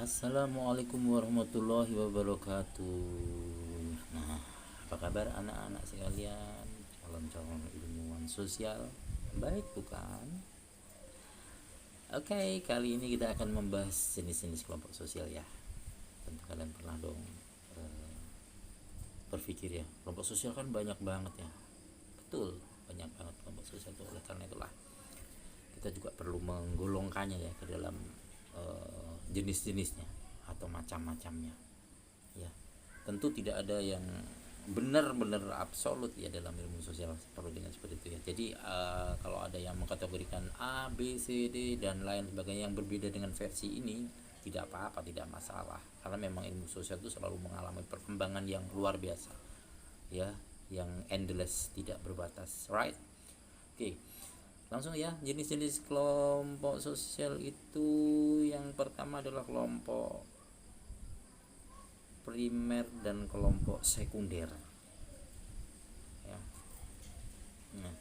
Assalamualaikum warahmatullahi wabarakatuh. Nah, apa kabar anak-anak sekalian? Calon-calon ilmuwan sosial, baik bukan? Oke, kali ini kita akan membahas jenis-jenis kelompok sosial ya. Tentu kalian pernah dong berpikir ya, kelompok sosial kan banyak banget ya. Betul, banyak banget kelompok sosial itu. Oleh karena itulah kita juga perlu menggolongkannya ya ke dalam jenis-jenisnya atau macam-macamnya ya. Tentu tidak ada yang benar-benar absolut ya dalam ilmu sosial perlu dengan seperti itu ya. Jadi kalau ada yang mengkategorikan A, B, C, D dan lain sebagainya yang berbeda dengan versi ini, tidak apa-apa, tidak masalah, karena memang ilmu sosial itu selalu mengalami perkembangan yang luar biasa ya, yang endless, tidak berbatas, right? Oke, langsung ya. Jenis-jenis kelompok sosial itu, yang pertama adalah kelompok primer dan kelompok sekunder ya. Nah,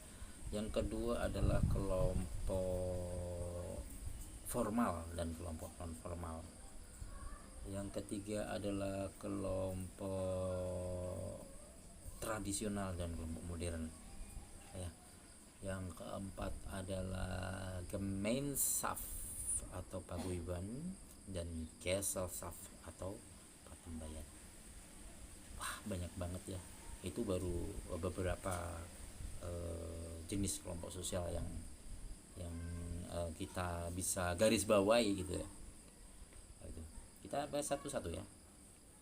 yang kedua adalah kelompok formal dan kelompok non formal. Yang ketiga adalah kelompok tradisional dan kelompok modern ya. Yang keempat adalah Gemeinschaft atau paguyuban dan Gesellschaft atau patembayan. Wah, banyak banget ya. Itu baru beberapa jenis kelompok sosial yang kita bisa garis bawahi gitu ya. Kita bahas satu-satu ya.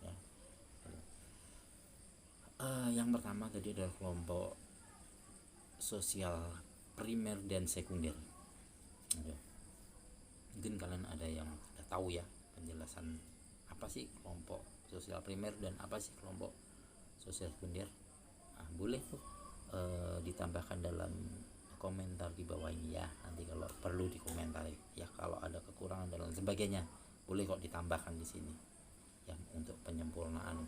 Ya. Yang pertama tadi adalah kelompok sosial primer dan sekunder. Mungkin kalian ada yang sudah tahu ya penjelasan apa sih kelompok sosial primer dan apa sih kelompok sosial sekunder. Boleh tuh ditambahkan dalam komentar di bawah ini ya. Nanti kalau perlu dikomentari ya, kalau ada kekurangan dan lain sebagainya boleh kok ditambahkan di sini ya, untuk penyempurnaan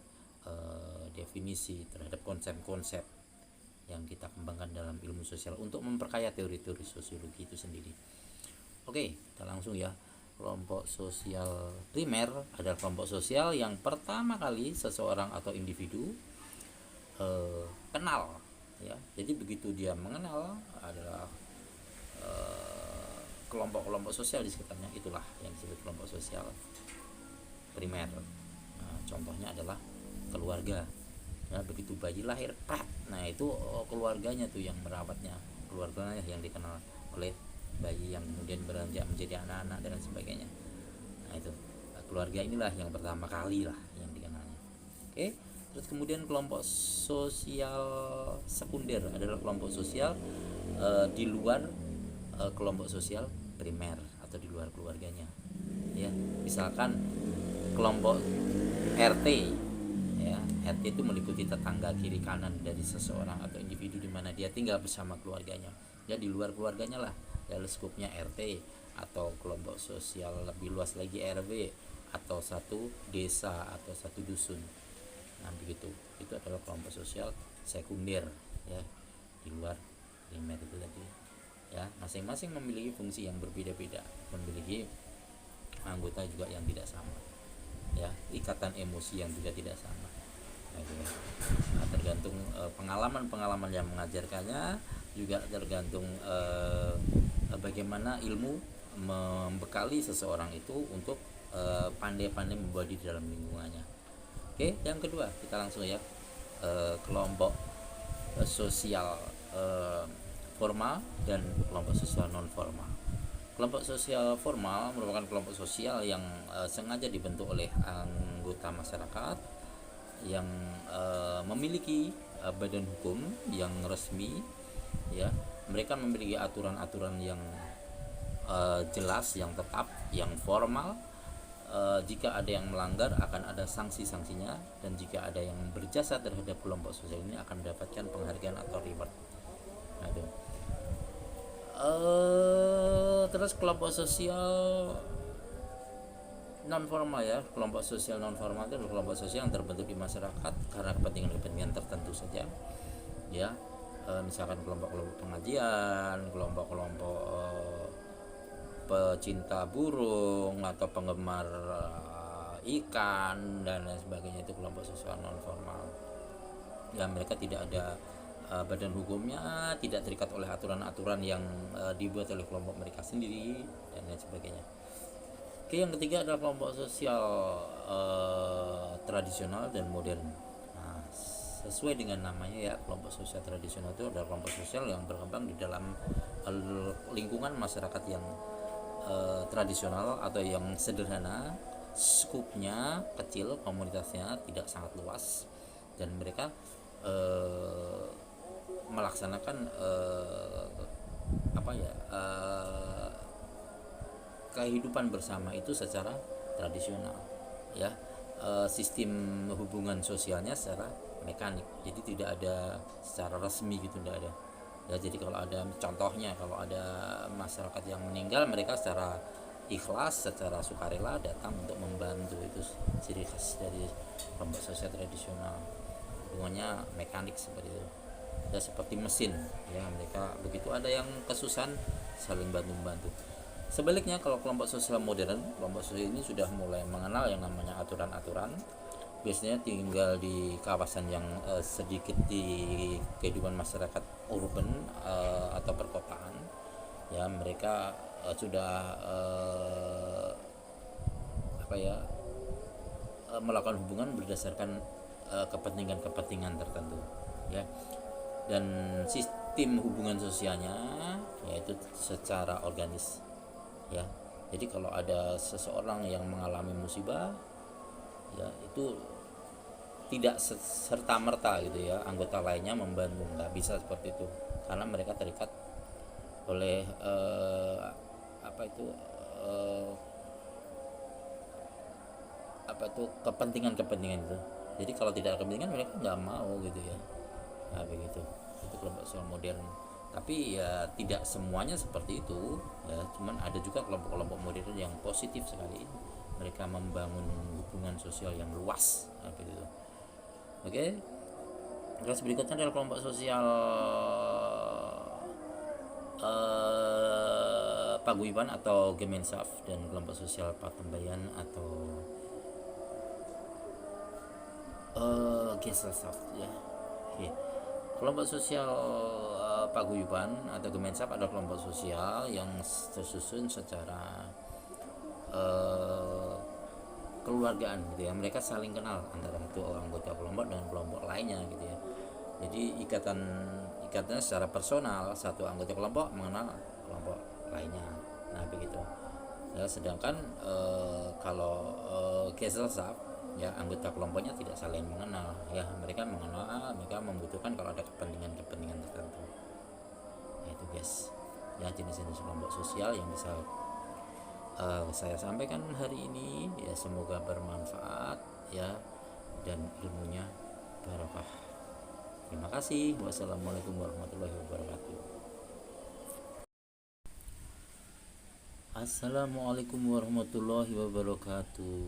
definisi terhadap konsep-konsep yang kita kembangkan dalam ilmu sosial untuk memperkaya teori-teori sosiologi itu sendiri. Oke, kita langsung ya. Kelompok sosial primer adalah kelompok sosial yang pertama kali seseorang atau individu kenal ya. Jadi begitu dia mengenal adalah kelompok-kelompok sosial di sekitarnya, itulah yang disebut kelompok sosial primer. Contohnya adalah keluarga. Nah, begitu bayi lahir, nah itu keluarganya tuh yang merawatnya, keluarganya yang dikenal oleh bayi yang kemudian beranjak menjadi anak-anak dan sebagainya. Nah itu keluarga inilah yang pertama kali lah yang dikenalnya. Oke, terus kemudian kelompok sosial sekunder adalah kelompok sosial di luar kelompok sosial primer atau di luar keluarganya ya. Misalkan kelompok RT ya. RT itu meliputi tetangga kiri kanan dari seseorang atau individu di mana dia tinggal bersama keluarganya ya, di luar keluarganya lah dalam skupnya RT, atau kelompok sosial lebih luas lagi RW, atau satu desa atau satu dusun. Nah begitu, itu adalah kelompok sosial sekunder ya, di luar primer itu tadi ya. Masing-masing memiliki fungsi yang berbeda-beda, memiliki anggota juga yang tidak sama ya, ikatan emosi yang juga tidak sama. Nah, tergantung pengalaman-pengalaman yang mengajarkannya, juga tergantung bagaimana ilmu membekali seseorang itu untuk pandai-pandai membuat di dalam lingkungannya. Oke, yang kedua kita langsung ya, kelompok sosial formal dan kelompok sosial non formal. Kelompok sosial formal merupakan kelompok sosial yang sengaja dibentuk oleh anggota masyarakat yang memiliki badan hukum yang resmi ya. Mereka memiliki aturan-aturan yang jelas, yang tetap, yang formal. Jika ada yang melanggar akan ada sanksi-sanksinya, dan jika ada yang berjasa terhadap kelompok sosial ini akan mendapatkan penghargaan atau reward. Nah, itu. Terus kelompok sosial non formal ya. Kelompok sosial non formal itu adalah kelompok sosial yang terbentuk di masyarakat karena kepentingan-kepentingan tertentu saja ya. Misalkan kelompok-kelompok pengajian, kelompok-kelompok pecinta burung, atau penggemar ikan dan lain sebagainya, itu kelompok sosial non formal. Ya, mereka tidak ada badan hukumnya, tidak terikat oleh aturan-aturan yang dibuat oleh kelompok mereka sendiri dan lain sebagainya. Oke, yang ketiga adalah kelompok sosial tradisional dan modern. Nah, sesuai dengan namanya ya, kelompok sosial tradisional itu adalah kelompok sosial yang berkembang di dalam lingkungan masyarakat yang tradisional atau yang sederhana, skupnya kecil, komunitasnya tidak sangat luas, dan mereka melaksanakan kehidupan bersama itu secara tradisional, ya. Sistem hubungan sosialnya secara mekanik, jadi tidak ada secara resmi gitu, tidak ada ya. Jadi kalau ada contohnya, kalau ada masyarakat yang meninggal, mereka secara ikhlas, secara sukarela datang untuk membantu. Itu ciri khas dari kelompok sosial tradisional, hubungannya mekanik seperti itu ya, seperti mesin ya. Mereka begitu ada yang kesusahan saling bantu-bantu. Sebaliknya kalau kelompok sosial modern, kelompok sosial ini sudah mulai mengenal yang namanya aturan-aturan. Biasanya tinggal di kawasan yang sedikit di kehidupan masyarakat urban atau perkotaan. Ya, mereka sudah melakukan hubungan berdasarkan kepentingan-kepentingan tertentu, ya. Dan sistem hubungan sosialnya yaitu secara organis, ya. Jadi kalau ada seseorang yang mengalami musibah, ya itu tidak serta merta gitu ya anggota lainnya membantu, nggak bisa seperti itu, karena mereka terikat oleh kepentingan itu. Jadi kalau tidak ada kepentingan, mereka nggak mau gitu ya. Nah begitu, itu kelompok sosial modern. Tapi ya tidak semuanya seperti itu ya, cuman ada juga kelompok-kelompok modern yang positif sekali, mereka membangun hubungan sosial yang luas. Nah begitu. Oke, kelas berikutnya adalah kelompok sosial paguyuban atau Gemeinschaft, dan kelompok sosial patembayan atau Gesellschaft ya. Oke. Kelompok sosial paguyuban atau Gemeinschaft adalah kelompok sosial yang tersusun secara keluargaan gitu ya. Mereka saling kenal antara satu anggota kelompok dengan kelompok lainnya gitu ya. Jadi ikatannya secara personal, satu anggota kelompok mengenal kelompok lainnya. Nah begitu ya. Sedangkan kalau Gesellschaft ya, anggota kelompoknya tidak saling mengenal ya. Mereka mengenal, mereka membutuhkan kalau ada kepentingan tertentu. Nah itu guys ya, jenis-jenis kelompok sosial yang bisa saya sampaikan hari ini ya. Semoga bermanfaat ya, dan ilmunya barokah. Terima kasih. Wassalamualaikum warahmatullahi wabarakatuh. Assalamualaikum warahmatullahi wabarakatuh.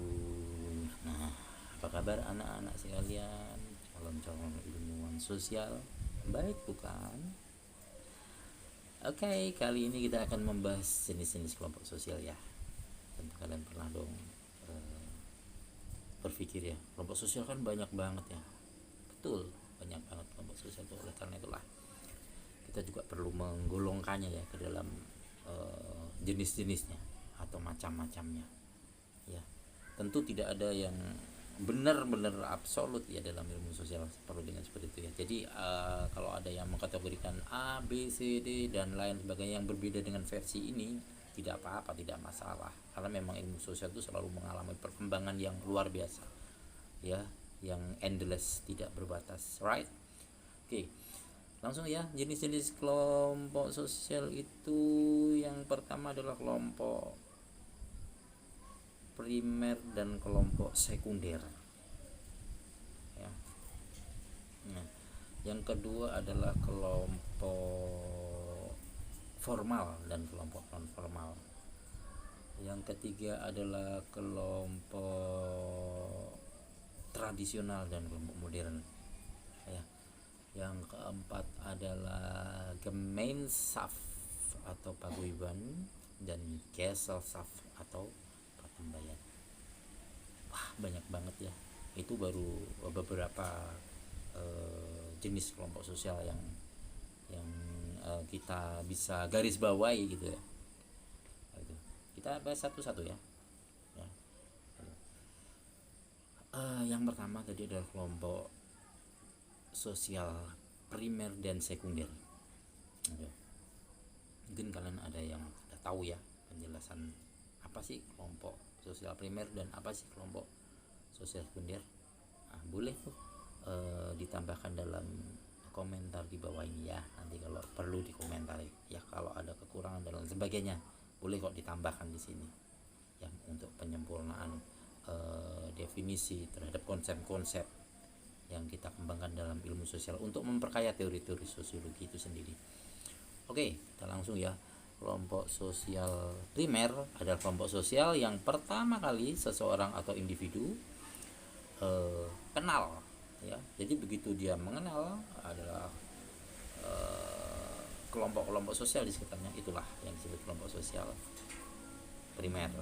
Nah, apa kabar anak-anak sekalian, calon-calon ilmuwan sosial? Baik bukan? Oke, kali ini kita akan membahas jenis-jenis kelompok sosial ya. Tentu kalian pernah dong berpikir ya, kelompok sosial kan banyak banget ya. Betul, banyak banget kelompok sosial itu. Oleh karena itulah kita juga perlu menggolongkannya ya ke dalam jenis-jenisnya atau macam-macamnya ya. Tentu tidak ada yang benar-benar absolut ya dalam ilmu sosial, perlu dengan seperti itu ya. Jadi kalau ada yang mengkategorikan A, B, C, D dan lain sebagainya yang berbeda dengan versi ini, tidak apa-apa, tidak masalah, karena memang ilmu sosial itu selalu mengalami perkembangan yang luar biasa ya, yang endless, tidak berbatas, right? Oke, langsung ya. Jenis-jenis kelompok sosial itu, yang pertama adalah kelompok primer dan kelompok sekunder ya. Nah, yang kedua adalah kelompok formal dan kelompok non formal. Yang ketiga adalah kelompok tradisional dan kelompok modern ya. Yang keempat adalah Gemeinschaft atau paguyuban, dan Gesellschaft atau patembayan. Wah, banget ya. Itu baru beberapa jenis kelompok sosial yang kita bisa garis bawahi gitu ya. Kita bahas satu-satu ya. Ya. Yang pertama tadi adalah kelompok sosial primer dan sekunder. Mungkin kalian ada yang sudah tahu ya penjelasan apa sih kelompok sosial primer dan apa sih kelompok sosial sekunder. Boleh tuh ditambahkan dalam komentar di bawah ini ya. Nanti kalau perlu dikomentari ya, kalau ada kekurangan dan lain sebagainya boleh kok ditambahkan di sini ya, untuk penyempurnaan definisi terhadap konsep-konsep yang kita kembangkan dalam ilmu sosial untuk memperkaya teori-teori sosiologi itu sendiri. Oke, kita langsung ya. Kelompok sosial primer adalah kelompok sosial yang pertama kali seseorang atau individu kenal ya. Jadi begitu dia mengenal adalah kelompok-kelompok sosial di sekitarnya, itulah yang disebut kelompok sosial primer.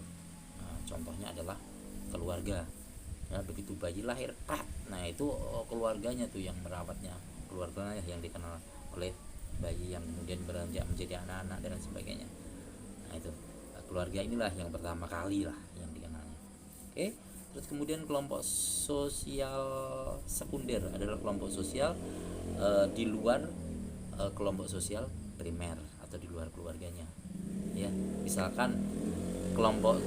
Contohnya adalah keluarga ya, begitu bayi lahir itu keluarganya tuh yang merawatnya, keluarganya yang dikenal oleh bayi yang kemudian beranjak menjadi anak-anak dan sebagainya. Itu keluarga inilah yang pertama kali lah yang dikenalnya. Oke, terus kemudian kelompok sosial sekunder adalah kelompok sosial di luar kelompok sosial primer atau di luar keluarganya ya. Misalkan kelompok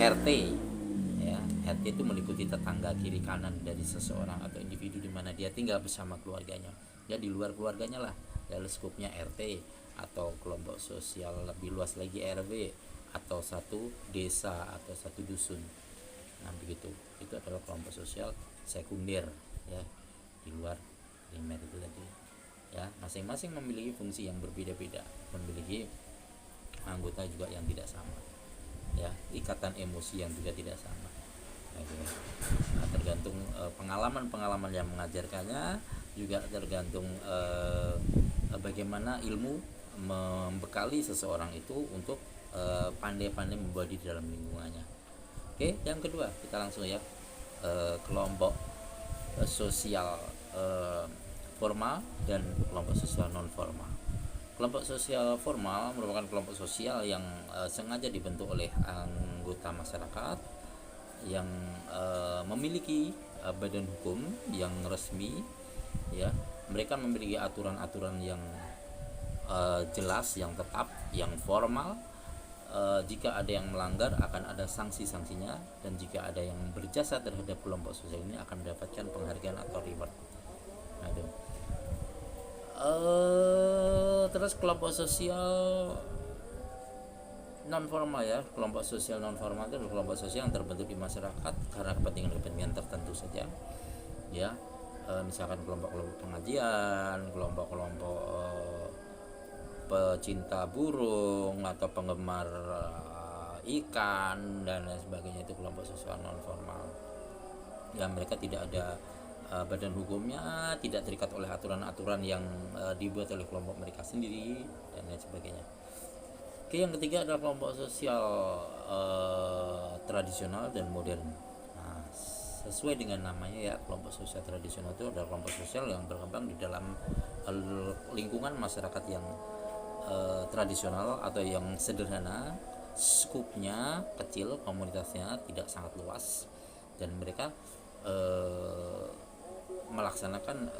RT ya, RT itu meliputi tetangga kiri kanan dari seseorang atau individu di mana dia tinggal bersama keluarganya ya, di luar keluarganya lah dalam skupnya RT, atau kelompok sosial lebih luas lagi RW, atau satu desa atau satu dusun. Begitu, itu adalah kelompok sosial sekunder ya, di luar primer itu tadi ya. Masing-masing memiliki fungsi yang berbeda-beda, memiliki anggota juga yang tidak sama ya, ikatan emosi yang juga tidak sama. Tergantung pengalaman-pengalaman yang mengajarkannya, juga tergantung bagaimana ilmu membekali seseorang itu untuk pandai-pandai membadi di dalam lingkungannya. Oke, yang kedua kita langsung ya, kelompok sosial formal dan kelompok sosial non formal. Kelompok sosial formal merupakan kelompok sosial yang sengaja dibentuk oleh anggota masyarakat yang memiliki badan hukum yang resmi ya. Mereka memiliki aturan-aturan yang jelas, yang tetap, yang formal. Jika ada yang melanggar akan ada sanksi-sanksinya, dan jika ada yang berjasa terhadap kelompok sosial ini akan mendapatkan penghargaan atau reward. Terus kelompok sosial non formal ya. Kelompok sosial non formal itu adalah kelompok sosial yang terbentuk di masyarakat karena kepentingan-kepentingan tertentu saja ya. Misalkan kelompok-kelompok pengajian, kelompok-kelompok pecinta burung atau penggemar ikan dan lain sebagainya, itu kelompok sosial non formal ya. Mereka tidak ada badan hukumnya, tidak terikat oleh aturan-aturan yang dibuat oleh kelompok mereka sendiri dan lain sebagainya. Oke, yang ketiga adalah kelompok sosial tradisional dan modern. Sesuai dengan namanya ya, kelompok sosial tradisional itu adalah kelompok sosial yang berkembang di dalam lingkungan masyarakat yang tradisional atau yang sederhana, skupnya kecil, komunitasnya tidak sangat luas, dan mereka melaksanakan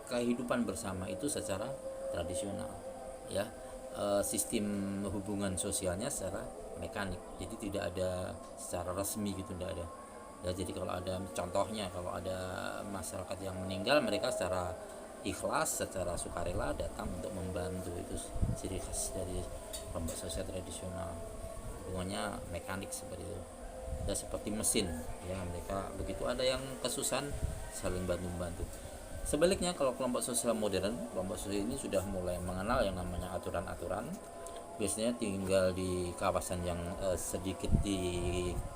kehidupan bersama itu secara tradisional ya. Sistem hubungan sosialnya secara mekanik, jadi tidak ada secara resmi gitu, tidak ada ya. Jadi kalau ada contohnya, kalau ada masyarakat yang meninggal, mereka secara ikhlas, secara sukarela datang untuk membantu. Itu ciri khas dari kelompok sosial tradisional, hubungannya mekanik seperti itu ya, seperti mesin ya. Mereka begitu ada yang kesusahan saling bantu-bantu. Sebaliknya kalau kelompok sosial modern, kelompok sosial ini sudah mulai mengenal yang namanya aturan-aturan. Biasanya tinggal di kawasan yang sedikit di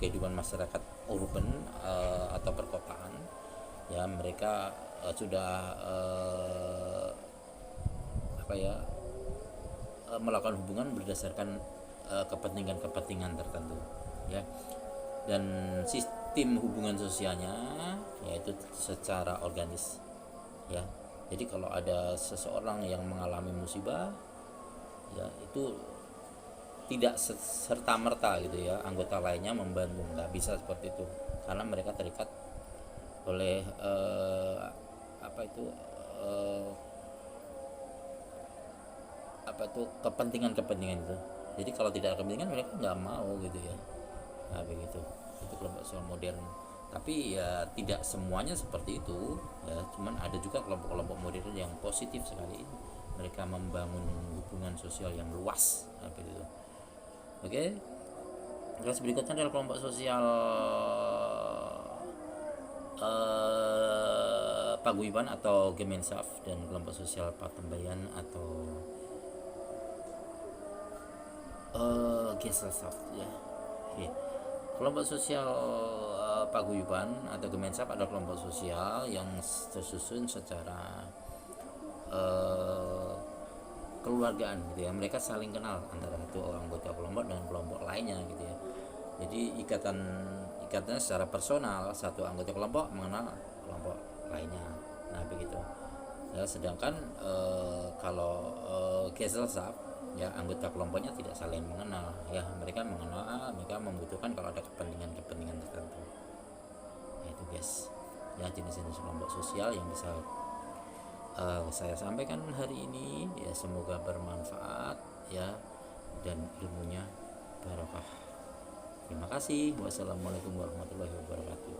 kehidupan masyarakat urban atau perkotaan ya. Mereka sudah melakukan hubungan berdasarkan kepentingan-kepentingan tertentu ya. Dan sistem hubungan sosialnya yaitu secara organis ya. Jadi kalau ada seseorang yang mengalami musibah ya, itu tidak serta merta gitu ya anggota lainnya membantu, nggak bisa seperti itu, karena mereka terikat oleh eh, kepentingan itu. Jadi kalau tidak ada kepentingan mereka nggak mau gitu ya. Nah begitu, itu kelompok sosial modern. Tapi ya tidak semuanya seperti itu ya, cuman ada juga kelompok-kelompok modern yang positif sekali, mereka membangun hubungan sosial yang luas begitu. Oke, kelas berikutnya adalah kelompok sosial paguyuban atau Gemeinschaft, dan kelompok sosial patembayan atau Gesellschaft ya. Oke. Kelompok sosial paguyuban atau Gemeinschaft adalah kelompok sosial yang tersusun secara keluargaan gitu ya. Mereka saling kenal antara satu anggota kelompok dengan kelompok lainnya gitu ya. Jadi ikatannya secara personal, satu anggota kelompok mengenal kelompok lainnya. Nah begitu ya. Sedangkan kalau Gesellschaft ya, anggota kelompoknya tidak saling mengenal ya, mereka membutuhkan kalau ada kepentingan tertentu. Nah itu guys ya, jenis-jenis kelompok sosial yang bisa saya sampaikan hari ini ya. Semoga bermanfaat ya, dan ilmunya barokah. Terima kasih. Wassalamualaikum warahmatullahi wabarakatuh.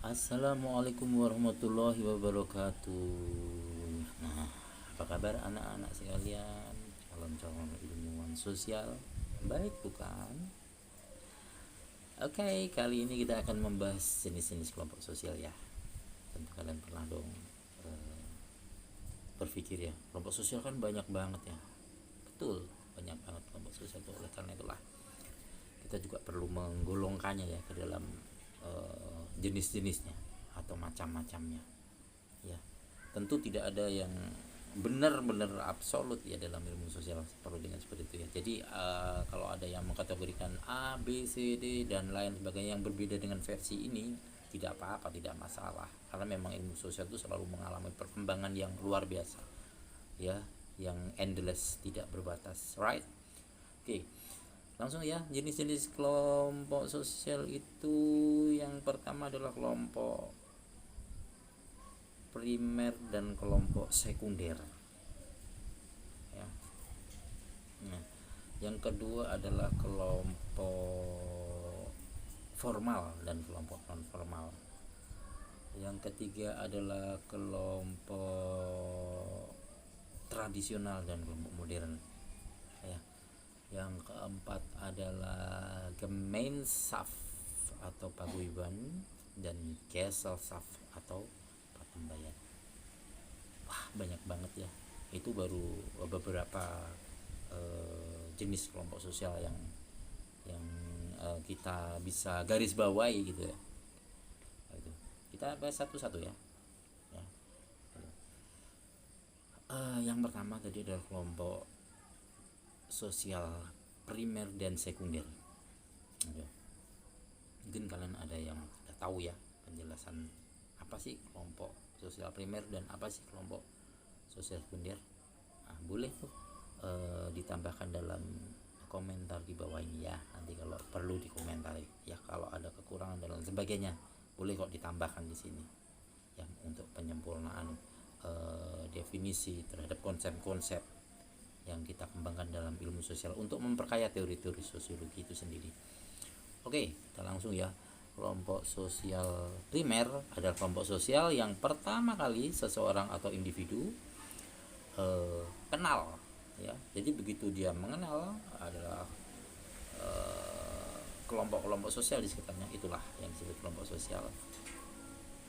Assalamualaikum warahmatullahi wabarakatuh. Nah, apa kabar anak-anak sekalian, calon-calon ilmuwan sosial? Baik bukan? Oke, kali ini kita akan membahas jenis-jenis kelompok sosial ya. Tentu kalian pernah dong berpikir ya, kelompok sosial kan banyak banget ya. Betul, banyak banget kelompok sosial itu. Oleh karena itulah kita juga perlu menggolongkannya ya ke dalam jenis-jenisnya atau macam-macamnya ya. Tentu tidak ada yang benar-benar absolut ya dalam ilmu sosial, perlu dengan seperti itu ya. Jadi kalau ada yang mengkategorikan A, B, C, D dan lain sebagainya yang berbeda dengan versi ini, tidak apa-apa, tidak masalah, karena memang ilmu sosial itu selalu mengalami perkembangan yang luar biasa ya, yang endless, tidak berbatas, right? Oke, langsung ya. Jenis-jenis kelompok sosial itu, yang pertama adalah kelompok primer dan kelompok sekunder ya. Nah, yang kedua adalah kelompok formal dan kelompok non formal. Yang ketiga adalah kelompok tradisional dan kelompok modern ya. Yang keempat adalah Gemeinschaft atau paguyuban, dan Gesellschaft atau patembayan. Wah, banyak banget ya. Itu baru beberapa jenis kelompok sosial yang kita bisa garis bawahi gitu ya. Kita bahas satu-satu ya. Yang pertama tadi adalah kelompok sosial primer dan sekunder. Mungkin kalian ada yang sudah tahu ya penjelasan apa sih kelompok sosial primer dan apa sih kelompok sosial sekunder. Nah, boleh tuh ditambahkan dalam komentar di bawah ini ya. Nanti kalau perlu dikomentari ya, kalau ada kekurangan dan lain sebagainya boleh kok ditambahkan di sini ya, untuk penyempurnaan definisi terhadap konsep-konsep yang kita kembangkan dalam ilmu sosial untuk memperkaya teori-teori sosiologi itu sendiri. Oke, kita langsung ya. Kelompok sosial primer adalah kelompok sosial yang pertama kali seseorang atau individu kenal ya. Jadi begitu dia mengenal, adalah kelompok-kelompok sosial di sekitarnya, itulah yang disebut kelompok sosial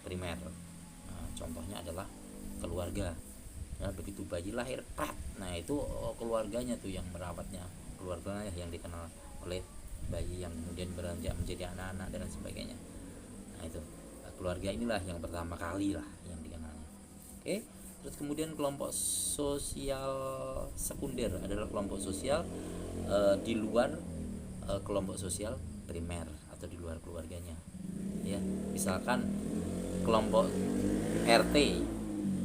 primer. Nah, contohnya adalah keluarga ya. Begitu bayi lahir, nah itu keluarganya tuh yang merawatnya, keluarganya yang dikenal oleh bayi yang kemudian beranjak menjadi anak-anak dan sebagainya. Nah itu keluarga inilah yang pertama kali lah yang dikenalnya. Oke, Terus kemudian kelompok sosial sekunder adalah kelompok sosial di luar kelompok sosial primer atau di luar keluarganya. Ya, misalkan kelompok RT,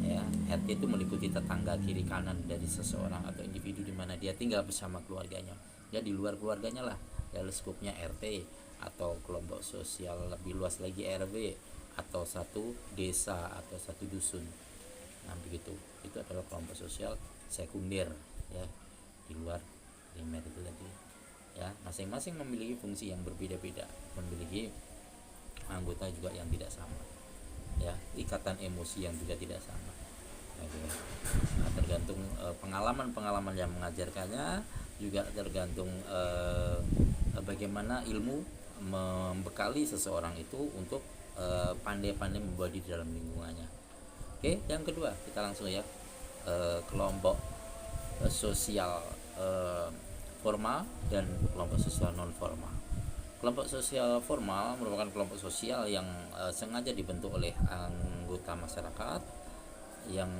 ya, RT itu meliputi tetangga kiri kanan dari seseorang atau individu di mana dia tinggal bersama keluarganya. Ya, di luar keluarganya lah, ya skupnya RT, atau kelompok sosial lebih luas lagi RW, atau satu desa atau satu dusun. Nah begitu, itu adalah kelompok sosial sekunder, ya, di luar primer itu tadi. Ya, masing-masing memiliki fungsi yang berbeda-beda, memiliki anggota juga yang tidak sama, ya, ikatan emosi yang juga tidak sama. Nah, tergantung pengalaman-pengalaman yang mengajarkannya, juga tergantung bagaimana ilmu membekali seseorang itu untuk pandai-pandai membawa di dalam lingkungannya. Oke, yang kedua kita langsung ya, kelompok sosial formal dan kelompok sosial non formal. Kelompok sosial formal merupakan kelompok sosial yang sengaja dibentuk oleh anggota masyarakat yang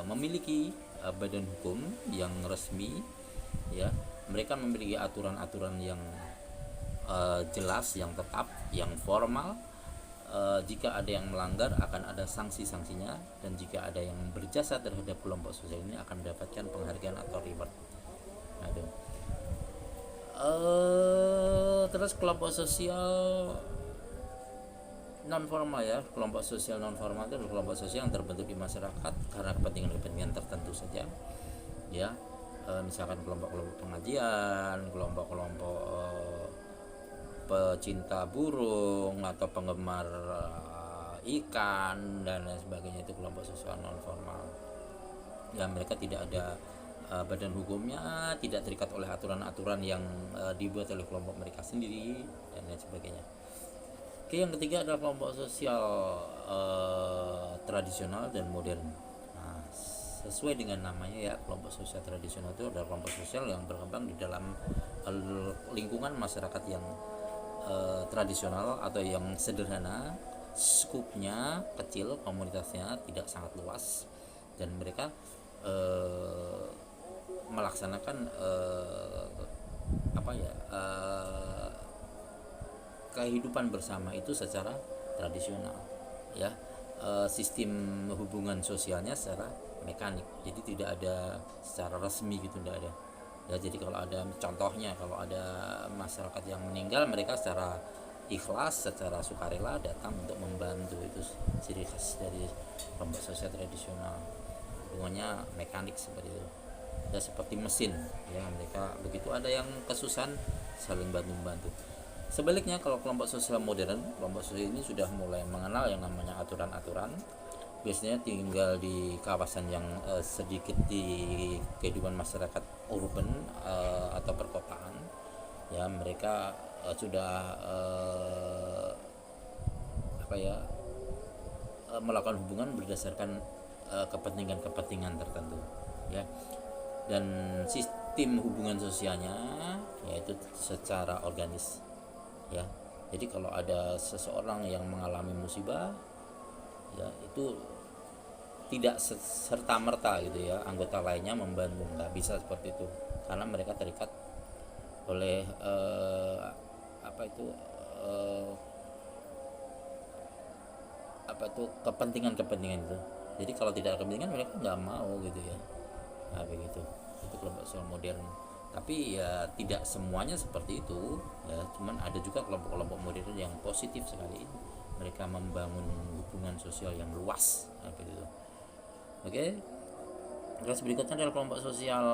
memiliki badan hukum yang resmi, ya. Mereka memiliki aturan-aturan yang jelas, yang tetap, yang formal. Jika ada yang melanggar akan ada sanksi-sanksinya, dan jika ada yang berjasa terhadap kelompok sosial ini akan mendapatkan penghargaan atau reward. Aduh. Terus kelompok sosial non formal, ya, kelompok sosial non formal itu adalah kelompok sosial yang terbentuk di masyarakat karena kepentingan-kepentingan tertentu saja, ya. Misalkan kelompok-kelompok pengajian, kelompok-kelompok pecinta burung atau penggemar ikan dan lain sebagainya, itu kelompok sosial non formal. Ya, mereka tidak ada badan hukumnya, tidak terikat oleh aturan-aturan yang dibuat oleh kelompok mereka sendiri dan lain sebagainya. Oke, yang ketiga adalah kelompok sosial tradisional dan modern. Nah, sesuai dengan namanya, ya, kelompok sosial tradisional itu adalah kelompok sosial yang berkembang di dalam lingkungan masyarakat yang tradisional atau yang sederhana, skupnya kecil, komunitasnya tidak sangat luas, dan mereka melaksanakan kehidupan bersama itu secara tradisional, ya. Sistem hubungan sosialnya secara mekanik, jadi tidak ada secara resmi gitu, tidak ada. Ya, jadi kalau ada contohnya, kalau ada masyarakat yang meninggal, mereka secara ikhlas, secara sukarela datang untuk membantu. Itu ciri khas dari kelompok sosial tradisional, hubungannya mekanik seperti itu, ya, seperti mesin, ya. Mereka begitu ada yang kesusahan saling bantu-bantu. Sebaliknya, kalau kelompok sosial modern, kelompok sosial ini sudah mulai mengenal yang namanya aturan-aturan. Biasanya tinggal di kawasan yang sedikit di kehidupan masyarakat urban atau perkotaan, ya. Mereka sudah melakukan hubungan berdasarkan kepentingan-kepentingan tertentu, ya. Dan sistem hubungan sosialnya yaitu secara organis, ya. Jadi kalau ada seseorang yang mengalami musibah, ya, itu tidak serta-merta gitu, ya, anggota lainnya membantu, nggak bisa seperti itu, karena mereka terikat oleh kepentingan-kepentingan itu. Jadi kalau tidak ada kepentingan, mereka nggak mau gitu, ya. Nah begitu, itu kelompok sosial modern. Tapi ya tidak semuanya seperti itu, ya. Cuman ada juga kelompok-kelompok modern yang positif sekali, mereka membangun hubungan sosial yang luas, begitu. Oke. Terus berikutnya adalah kelompok sosial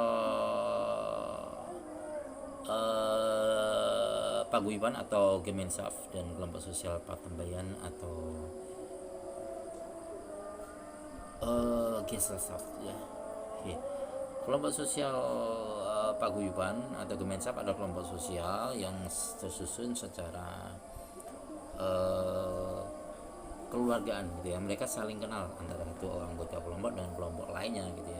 paguyuban atau Gemeinschaft, dan kelompok sosial patembayan atau Gesellschaft, ya. Oke. Kelompok sosial paguyuban atau Gemeinschaft adalah kelompok sosial yang tersusun secara keluargaan gitu, ya. Mereka saling kenal antara itu anggota kelompok dengan kelompok lainnya gitu, ya.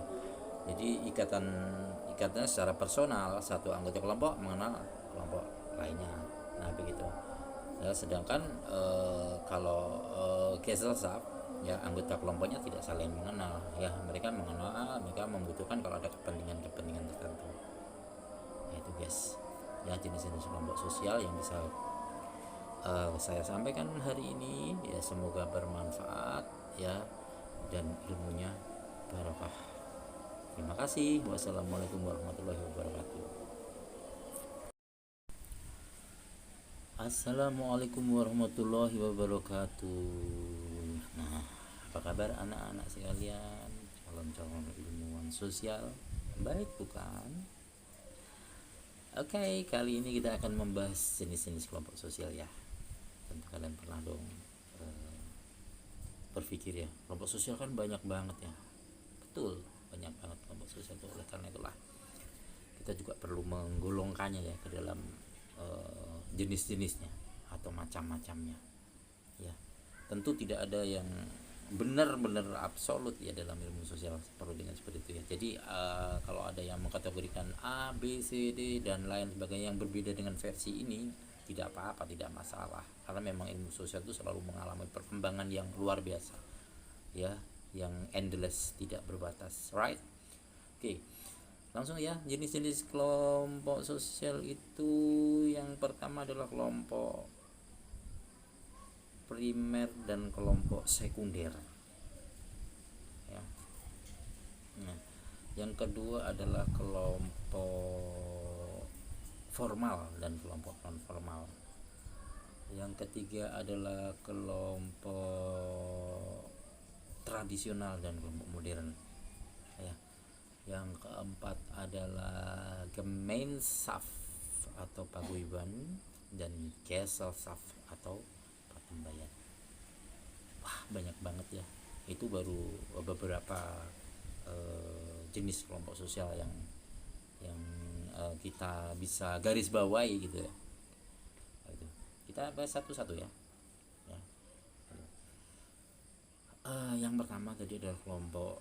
Jadi ikatannya secara personal, satu anggota kelompok mengenal kelompok lainnya. Nah begitu, ya. Sedangkan kalau Gesellschaft Ya, anggota kelompoknya tidak saling mengenal. Ya, mereka mengenal, mereka membutuhkan kalau ada kepentingan tertentu. Nah, itu guys, ya jenis-jenis kelompok sosial yang bisa saya sampaikan hari ini. Ya, semoga bermanfaat ya, dan ilmunya barokah. Terima kasih. Wassalamualaikum warahmatullahi wabarakatuh. Assalamualaikum warahmatullahi wabarakatuh. Nah, apa kabar anak-anak sekalian, calon-calon ilmuwan sosial? Baik bukan? Oke, kali ini kita akan membahas jenis-jenis kelompok sosial ya. Tentu kalian pernah dong berpikir ya, kelompok sosial kan banyak banget ya. Betul, banyak banget kelompok sosial itu. Oleh karena itulah kita juga perlu menggolongkannya ya ke dalam jenis-jenisnya atau macam-macamnya ya. Tentu tidak ada yang benar-benar absolut ya dalam ilmu sosial, perlu dengan seperti itu ya. Jadi kalau ada yang mengkategorikan A, B, C, D dan lain sebagainya yang berbeda dengan versi ini, tidak apa-apa, tidak masalah, karena memang ilmu sosial itu selalu mengalami perkembangan yang luar biasa ya, yang endless, tidak berbatas, right? Oke, langsung ya. Jenis-jenis kelompok sosial itu, yang pertama adalah kelompok primer dan kelompok sekunder ya. Nah, yang kedua adalah kelompok formal dan kelompok non formal. Yang ketiga adalah kelompok tradisional dan kelompok modern ya. Yang keempat adalah Gemeinschaft atau paguyuban dan Gesellschaft atau patembayan. Wah, banyak banget ya. Itu baru beberapa jenis kelompok sosial yang kita bisa garis bawahi gitu ya. Kita bahas satu-satu ya. Yang pertama tadi adalah kelompok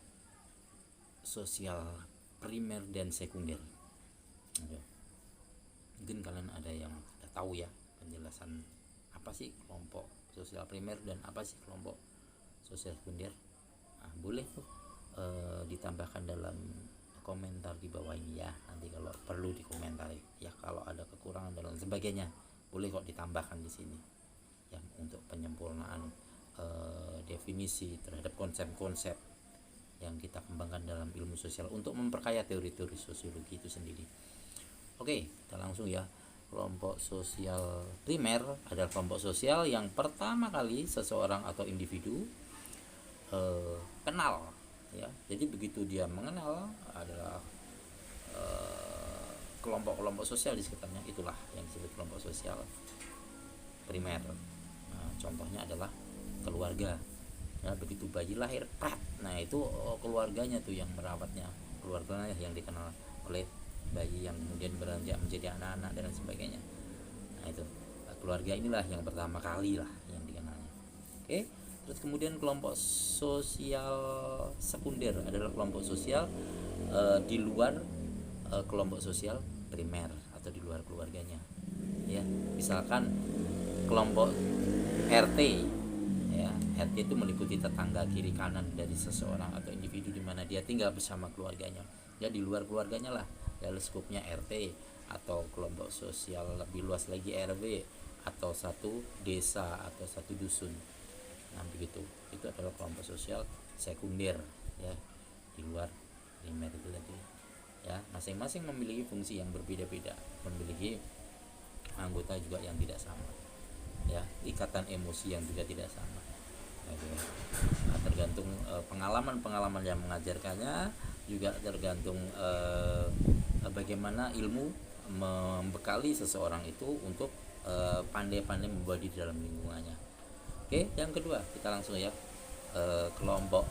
sosial primer dan sekunder. Mungkin kalian ada yang sudah tahu ya penjelasan apa sih kelompok sosial primer dan apa sih kelompok sosial sekunder. Nah, boleh tuh ditambahkan dalam komentar di bawah ini ya. Nanti kalau perlu dikomentari ya, kalau ada kekurangan dan lain sebagainya boleh kok ditambahkan di sini ya, untuk penyempurnaan definisi terhadap konsep-konsep yang kita kembangkan dalam ilmu sosial untuk memperkaya teori-teori sosiologi itu sendiri. Oke, kita langsung ya. Kelompok sosial primer adalah kelompok sosial yang pertama kali seseorang atau individu kenal ya. Jadi begitu dia mengenal adalah kelompok-kelompok sosial di sekitarnya, itulah yang disebut kelompok sosial primer. Nah, contohnya adalah keluarga. Nah, begitu bayi lahir, nah itu keluarganya tuh yang merawatnya, keluarganya yang dikenal oleh bayi yang kemudian beranjak menjadi anak-anak dan sebagainya. Nah, itu keluarga inilah yang pertama kali lah yang dikenalnya. Oke, terus kemudian kelompok sosial sekunder adalah kelompok sosial di luar kelompok sosial primer atau di luar keluarganya ya. Misalkan kelompok RT ya. RT itu meliputi tetangga kiri kanan dari seseorang atau individu di mana dia tinggal bersama keluarganya ya, di luar keluarganya lah ya, skupnya RT. Atau kelompok sosial lebih luas lagi RW, atau satu desa atau satu dusun. Nah begitu, itu adalah kelompok sosial sekunder ya, di luar primer itu tadi ya. Masing-masing memiliki fungsi yang berbeda-beda, memiliki anggota juga yang tidak sama ya, ikatan emosi yang juga tidak sama. Nah, tergantung pengalaman-pengalaman yang mengajarkannya, juga tergantung bagaimana ilmu membekali seseorang itu untuk pandai-pandai membawa di dalam lingkungannya. Oke, yang kedua kita langsung ya, kelompok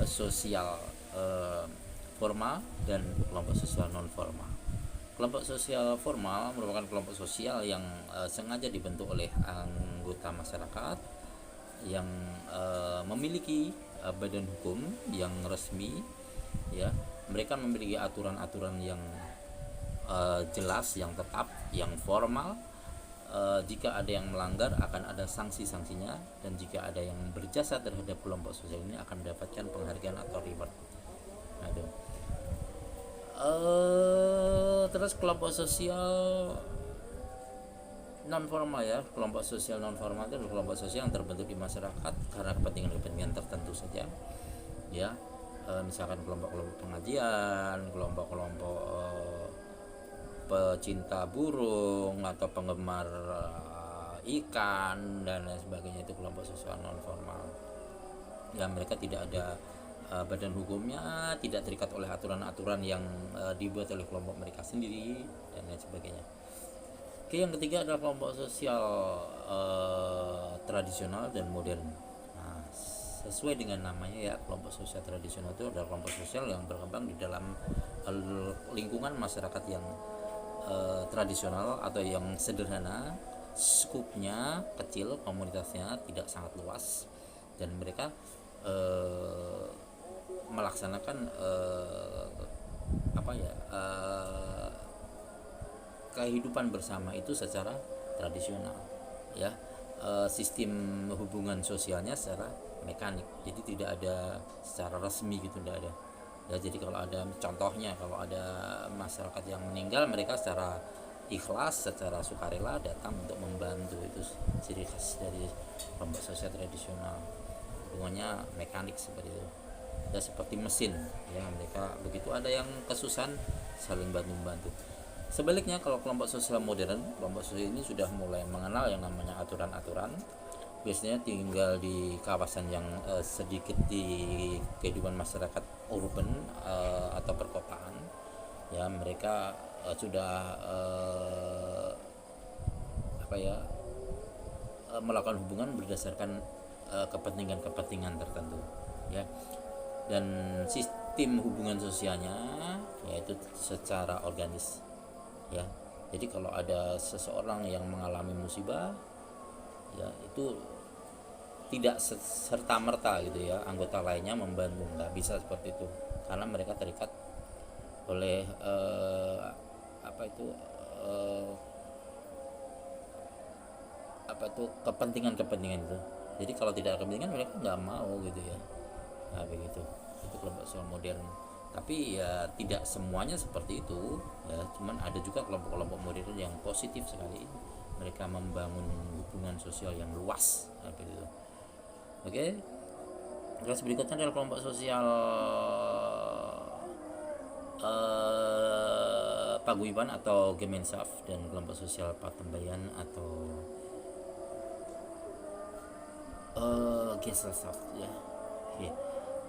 sosial formal dan kelompok sosial non formal. Kelompok sosial formal merupakan kelompok sosial yang sengaja dibentuk oleh anggota masyarakat yang memiliki badan hukum yang resmi ya. Mereka memiliki aturan-aturan yang jelas, yang tetap, yang formal, jika ada yang melanggar akan ada sanksi-sanksinya, dan jika ada yang berjasa terhadap kelompok sosial ini akan mendapatkan penghargaan atau reward. Nah, itu. Terus kelompok sosial non formal ya, kelompok sosial non formal itu kelompok sosial yang terbentuk di masyarakat karena kepentingan-kepentingan tertentu saja, ya. Misalkan kelompok-kelompok pengajian, kelompok-kelompok pecinta burung atau penggemar ikan dan lain sebagainya, itu kelompok sosial non formal. Ya, mereka tidak ada badan hukumnya, tidak terikat oleh aturan-aturan yang dibuat oleh kelompok mereka sendiri dan lain sebagainya. Oke, yang ketiga adalah kelompok sosial tradisional dan modern. Nah, sesuai dengan namanya ya, kelompok sosial tradisional itu adalah kelompok sosial yang berkembang di dalam lingkungan masyarakat yang tradisional atau yang sederhana, skupnya kecil, komunitasnya tidak sangat luas, dan mereka melaksanakan kehidupan bersama itu secara tradisional, ya. Sistem hubungan sosialnya secara mekanik, jadi tidak ada secara resmi gitu, tidak ada ya. Jadi kalau ada contohnya, kalau ada masyarakat yang meninggal, mereka secara ikhlas, secara sukarela datang untuk membantu. Itu ciri khas dari kelompok sosial tradisional, hubungannya mekanik seperti itu ya, seperti mesin ya. Mereka begitu ada yang kesusahan saling bantu-bantu. Sebaliknya kalau kelompok sosial modern, kelompok sosial ini sudah mulai mengenal yang namanya aturan-aturan. Biasanya tinggal di kawasan yang sedikit di kehidupan masyarakat urban atau perkotaan. Ya, mereka sudah melakukan hubungan berdasarkan kepentingan-kepentingan tertentu, ya. Dan sistem hubungan sosialnya yaitu secara organis, ya. Jadi kalau ada seseorang yang mengalami musibah, ya itu tidak serta merta gitu ya anggota lainnya membantu, nggak bisa seperti itu, karena mereka terikat oleh kepentingan-kepentingan itu. Jadi kalau tidak ada kepentingan, mereka nggak mau gitu ya. Nah, begitu. Itu kelompok sosial modern. Tapi ya tidak semuanya seperti itu ya, cuman ada juga kelompok-kelompok modern yang positif sekali. Mereka membangun hubungan sosial yang luas, begitu. Oke. Terus berikutnya adalah kelompok sosial paguyuban atau Gemeinschaft, dan kelompok sosial patembayan atau Gesellschaft ya. Oke.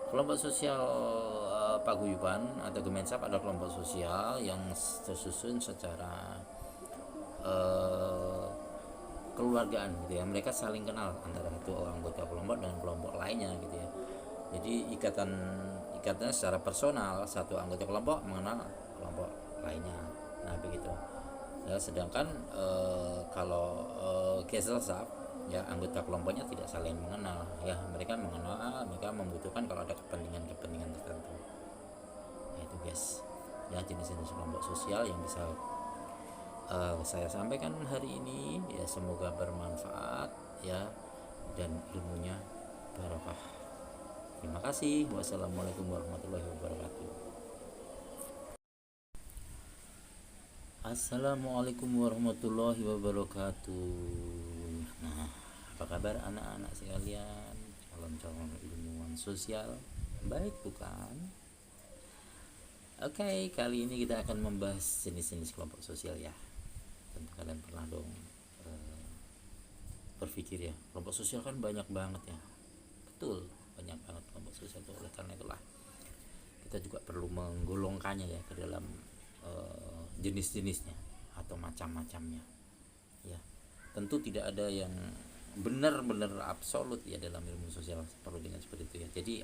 Kelompok sosial paguyuban atau Gemeinschaft adalah kelompok sosial yang tersusun secara keluargaan gitu ya. Mereka saling kenal antara itu anggota kelompok dan kelompok lainnya gitu ya. Jadi ikatan secara personal, satu anggota kelompok mengenal kelompok lainnya. Nah, begitu. Ya, sedangkan kalau Gesellschaft ya, anggota kelompoknya tidak saling mengenal ya. Mereka mengenal, mereka membutuhkan kalau ada kepentingan tertentu. Nah, itu guys ya, jenis-jenis kelompok sosial yang bisa saya sampaikan hari ini ya. Semoga bermanfaat ya, dan ilmunya barokah. Terima kasih. Wassalamualaikum warahmatullahi wabarakatuh. Assalamualaikum warahmatullahi wabarakatuh. Nah, apa kabar anak-anak sekalian, calon-calon ilmuwan sosial? Baik bukan? Oke, kali ini kita akan membahas jenis-jenis kelompok sosial ya. Tentu kalian pernah dong berpikir ya, kelompok sosial kan banyak banget ya. Betul, banyak banget kelompok sosial itu. Oleh karena itulah kita juga perlu menggolongkannya ya ke dalam jenis-jenisnya atau macam-macamnya ya. Tentu tidak ada yang benar-benar absolut ya dalam ilmu sosial, perlu dengan seperti itu ya. Jadi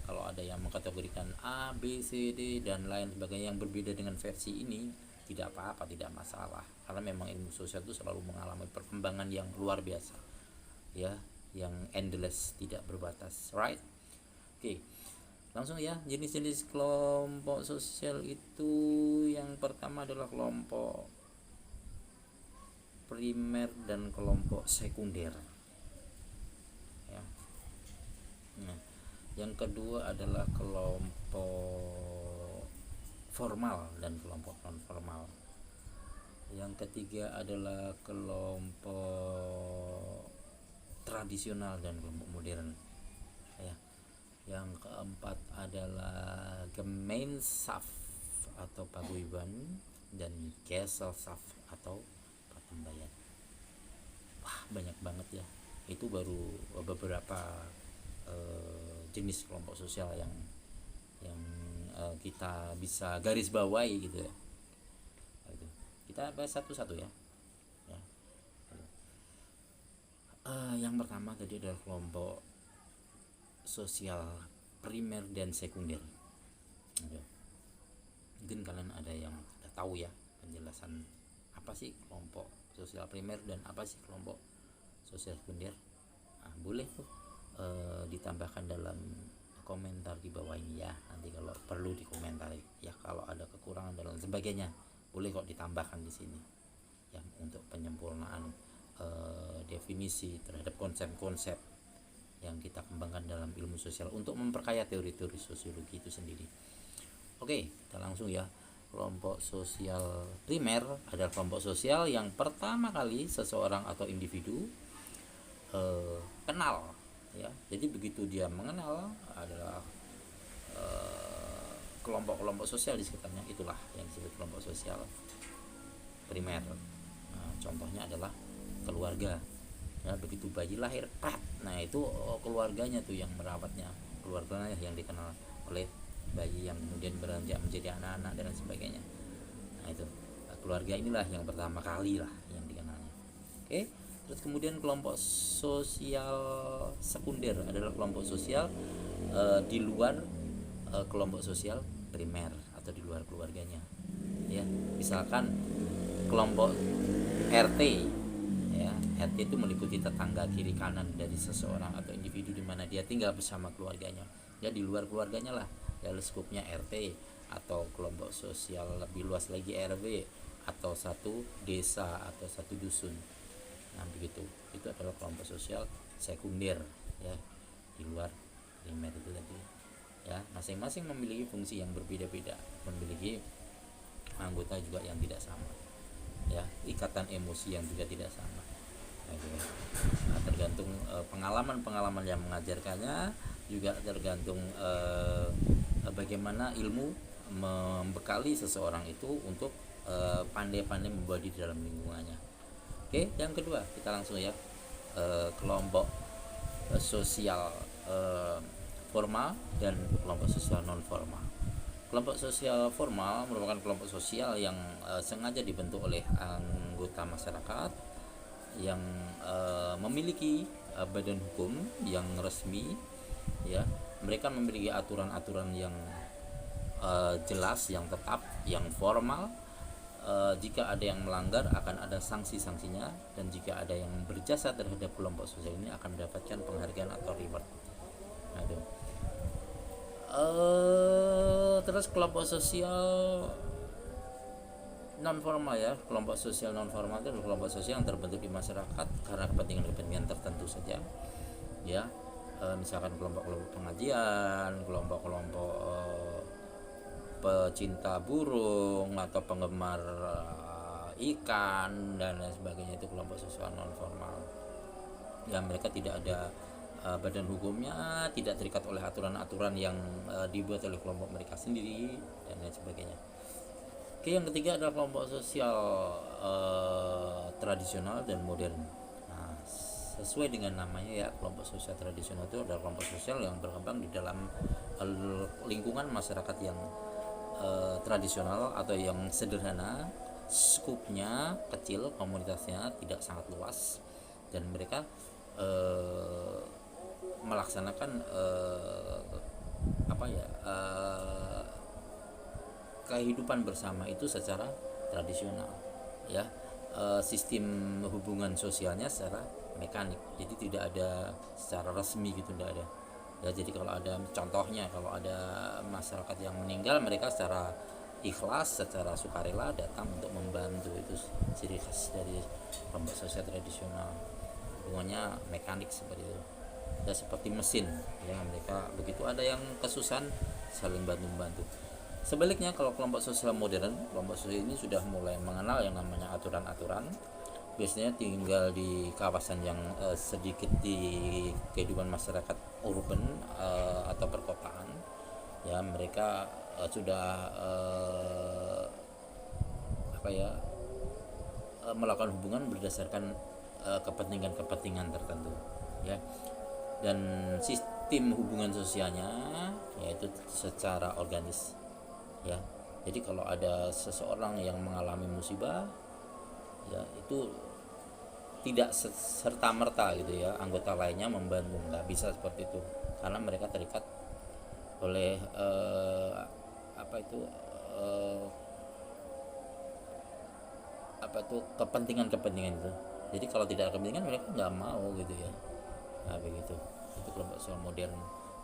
kalau ada yang mengkategorikan A, B, C, D dan lain sebagainya yang berbeda dengan versi ini, tidak apa-apa, tidak masalah, karena memang ilmu sosial itu selalu mengalami perkembangan yang luar biasa ya, yang endless, tidak berbatas, right? Oke. Langsung ya, jenis-jenis kelompok sosial itu yang pertama adalah kelompok primer dan kelompok sekunder ya. Nah, yang kedua adalah kelompok formal dan kelompok non formal. Yang ketiga adalah kelompok tradisional dan kelompok modern ya. Yang keempat adalah Gemeinschaft atau paguyuban dan Gesellschaft atau pertembayan. Wah, banyak banget ya. Itu baru beberapa jenis kelompok sosial yang kita bisa garis bawahi gitu ya. Kita bahas satu-satu ya. Yang pertama tadi adalah kelompok sosial primer dan sekunder. Mungkin kalian ada yang sudah tahu ya penjelasan apa sih kelompok sosial primer dan apa sih kelompok sosial sekunder. Boleh tuh ditambahkan dalam komentar di bawah ini ya. Nanti kalau perlu dikomentari ya, kalau ada kekurangan dan lain sebagainya boleh kok ditambahkan di sini ya, untuk penyempurnaan definisi terhadap konsep-konsep yang kita kembangkan dalam ilmu sosial untuk memperkaya teori-teori sosiologi itu sendiri. Oke, kita langsung ya. Kelompok sosial primer adalah kelompok sosial yang pertama kali seseorang atau individu kenal ya. Jadi begitu dia mengenal adalah kelompok-kelompok sosial di sekitarnya, itulah yang disebut kelompok sosial primer. Contohnya adalah keluarga ya. Begitu bayi lahir, nah itu keluarganya tuh yang merawatnya, keluarganya yang dikenal oleh bayi yang kemudian beranjak menjadi anak-anak dan sebagainya. Nah itu keluarga inilah yang pertama kali lah yang dikenalnya. Oke, terus kemudian kelompok sosial sekunder adalah kelompok sosial di luar kelompok sosial primer atau di luar keluarganya ya. Misalkan kelompok RT ya. RT itu meliputi tetangga kiri kanan dari seseorang atau individu di mana dia tinggal bersama keluarganya ya. Di luar keluarganya lah dalam skupnya RT, atau kelompok sosial lebih luas lagi RW, atau satu desa atau satu dusun. Nah begitu, itu adalah kelompok sosial sekunder ya, di luar primer itu tadi ya. Masing-masing memiliki fungsi yang berbeda-beda, memiliki anggota juga yang tidak sama ya, ikatan emosi yang juga tidak sama. Nah, tergantung pengalaman-pengalaman yang mengajarkannya, juga tergantung bagaimana ilmu membekali seseorang itu untuk pandai-pandai membawa di dalam lingkungannya. Oke, yang kedua kita langsung ya, kelompok sosial formal dan kelompok sosial non formal. Kelompok sosial formal merupakan kelompok sosial yang sengaja dibentuk oleh anggota masyarakat yang memiliki badan hukum yang resmi ya. Mereka memiliki aturan-aturan yang jelas, yang tetap, yang formal. Jika ada yang melanggar akan ada sanksi-sanksinya, dan jika ada yang berjasa terhadap kelompok sosial ini akan mendapatkan penghargaan atau reward. Nah, itu. Terus kelompok sosial non formal ya. Kelompok sosial non formal itu adalah kelompok sosial yang terbentuk di masyarakat karena kepentingan-kepentingan tertentu saja ya. Misalkan kelompok-kelompok pengajian, kelompok-kelompok pecinta burung atau penggemar ikan dan lain sebagainya, itu kelompok sosial non formal ya. Mereka tidak ada badan hukumnya, tidak terikat oleh aturan-aturan yang dibuat oleh kelompok mereka sendiri dan lain sebagainya. Oke, yang ketiga adalah kelompok sosial tradisional dan modern. Nah, sesuai dengan namanya ya, kelompok sosial tradisional itu adalah kelompok sosial yang berkembang di dalam lingkungan masyarakat yang tradisional atau yang sederhana, skupnya kecil, komunitasnya tidak sangat luas, dan mereka melaksanakan kehidupan bersama itu secara tradisional ya. Sistem hubungan sosialnya secara mekanik, jadi tidak ada secara resmi gitu, tidak ada ya. Jadi kalau ada contohnya, kalau ada masyarakat yang meninggal, mereka secara ikhlas, secara sukarela datang untuk membantu. Itu ciri khas dari kelompok sosial tradisional. Hubungannya mekanik seperti itu, ya seperti mesin ya. Mereka begitu ada yang kesusahan saling bantu-bantu. Sebaliknya kalau kelompok sosial modern, kelompok sosial ini sudah mulai mengenal yang namanya aturan-aturan. Biasanya tinggal di kawasan yang sedikit di kehidupan masyarakat urban atau perkotaan. Ya mereka sudah melakukan hubungan berdasarkan kepentingan-kepentingan tertentu ya. Dan sistem hubungan sosialnya yaitu secara organis ya. Jadi kalau ada seseorang yang mengalami musibah ya, itu tidak serta merta gitu ya anggota lainnya membantu, nggak bisa seperti itu, karena mereka terikat oleh kepentingan itu. Jadi kalau tidak ada kepentingan mereka nggak mau gitu ya. Nah begitu, itu kelompok sosial modern.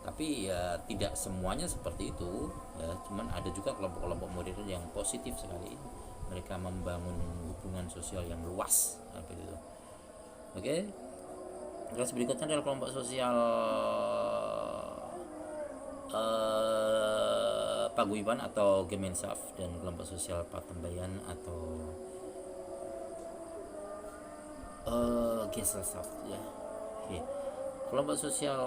Tapi ya tidak semuanya seperti itu ya, cuman ada juga kelompok-kelompok modern yang positif sekali. Mereka membangun hubungan sosial yang luas begitu. Oke. Kelas berikutnya adalah kelompok sosial paguyuban atau Gemeinschaft, dan kelompok sosial patembayan atau Gesellschaft ya. Oke. Kelompok sosial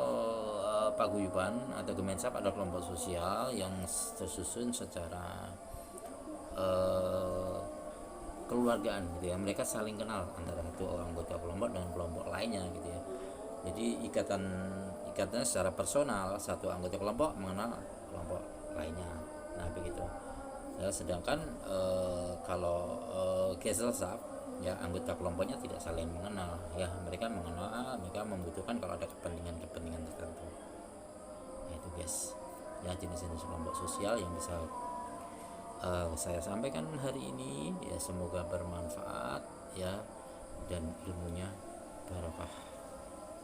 paguyuban atau Gemeinschaft adalah kelompok sosial yang tersusun secara keluargaan gitu ya. Mereka saling kenal antara satu anggota kelompok dengan kelompok lainnya gitu ya. Jadi ikatannya secara personal, satu anggota kelompok mengenal kelompok lainnya. Nah begitu ya. Sedangkan kalau Gesellschaft ya, anggota kelompoknya tidak saling mengenal ya. Mereka mengenal, mereka membutuhkan kalau ada kepentingan tertentu. Nah itu guys ya, jenis-jenis kelompok sosial yang bisa saya sampaikan hari ini ya. Semoga bermanfaat ya, dan ilmunya barokah.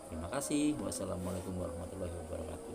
Terima kasih. Wassalamualaikum warahmatullahi wabarakatuh.